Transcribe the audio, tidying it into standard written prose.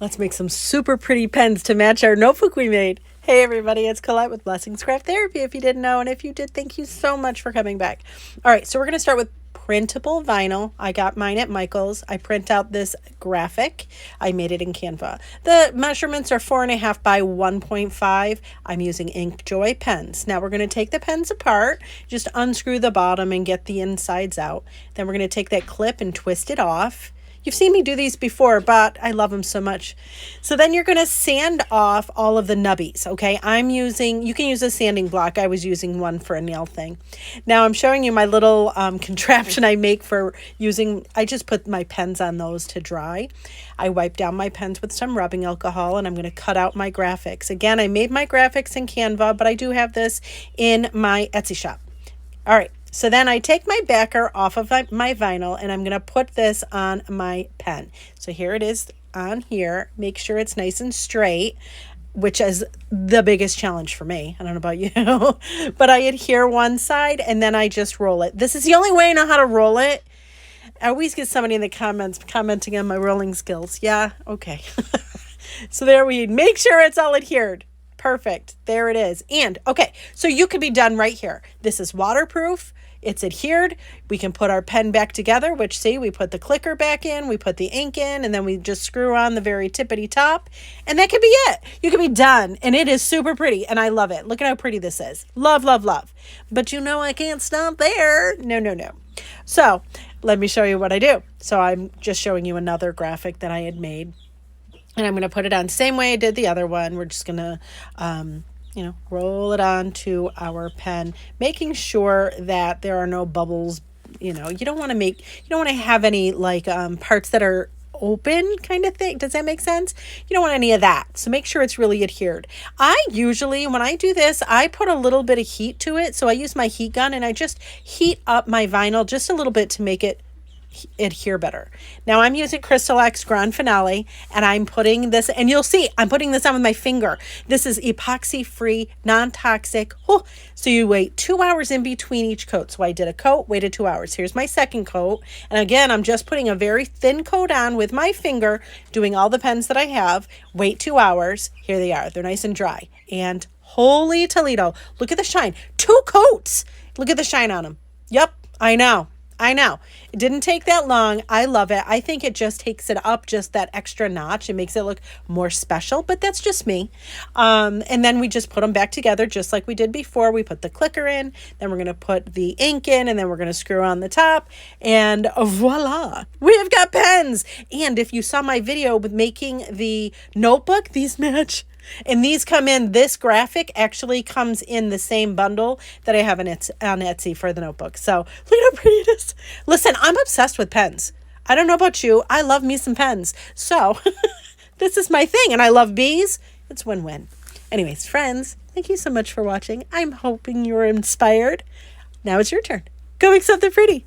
Let's make some super pretty pens to match our notebook we made. Hey everybody, it's Colette with Blessings Craft Therapy, if you didn't know, and if you did, thank you so much for coming back. All right, so we're going to start with printable vinyl. I got mine at Michael's. I print out this graphic. I made it in Canva. The measurements are 4.5 by 1.5. I'm using InkJoy pens. Now we're going to take the pens apart, just unscrew the bottom and get the insides out. Then we're going to take that clip and twist it off. You've seen me do these before, but I love them so much. So then you're going to sand off all of the nubbies, okay? You can use a sanding block. I was using one for a nail thing. Now I'm showing you my little contraption I make for using, I just put my pens on those to dry. I wipe down my pens with some rubbing alcohol, and I'm going to cut out my graphics. Again, I made my graphics in Canva, but I do have this in my Etsy shop. All right. So then I take my backer off of my vinyl, and I'm going to put this on my pen. So here it is on here. Make sure it's nice and straight, which is the biggest challenge for me. I don't know about you, but I adhere one side and then I just roll it. This is the only way I know how to roll it. I always get somebody in the comments commenting on my rolling skills. Yeah, okay. So there we make sure it's all adhered. Perfect. There it is. And okay, so you could be done right here. This is waterproof. It's adhered. We can put our pen back together, which see, we put the clicker back in, we put the ink in, and then we just screw on the very tippity top. And that could be it. You could be done. And it is super pretty. And I love it. Look at how pretty this is. Love, love, love. But you know I can't stop there. No, no, no. So let me show you what I do. So I'm just showing you another graphic that I had made. And I'm going to put it on the same way I did the other one. We're just going to, roll it onto our pen, making sure that there are no bubbles. You don't want to have any parts that are open kind of thing. Does that make sense? You don't want any of that. So make sure it's really adhered. I usually, when I do this, I put a little bit of heat to it. So I use my heat gun and I just heat up my vinyl just a little bit to make it adhere better. Now I'm using Crystal X Grand Finale, and I'm putting this, and you'll see I'm putting this on with my finger. This is epoxy free, non-toxic. Oh, so you wait 2 hours in between each coat. So I did a coat, waited 2 hours. Here's my second coat, and again I'm just putting a very thin coat on with my finger, doing all the pens that I have. Wait 2 hours. Here they are. They're nice and dry. And holy Toledo, look at the shine. 2 coats. Look at the shine on them. Yep, I know. It didn't take that long. I love it. I think it just takes it up just that extra notch. It makes it look more special, but that's just me. And then we just put them back together just like we did before. We put the clicker in, then we're going to put the ink in, and then we're going to screw on the top, and voila, we have got pens. And if you saw my video with making the notebook, these match. And these come in, this graphic actually comes in the same bundle that I have on Etsy for the notebook. So look at how pretty it is. Listen, I'm obsessed with pens. I don't know about you. I love me some pens. So this is my thing, and I love bees. It's win-win. Anyways, friends, thank you so much for watching. I'm hoping you're inspired. Now it's your turn. Go make something pretty.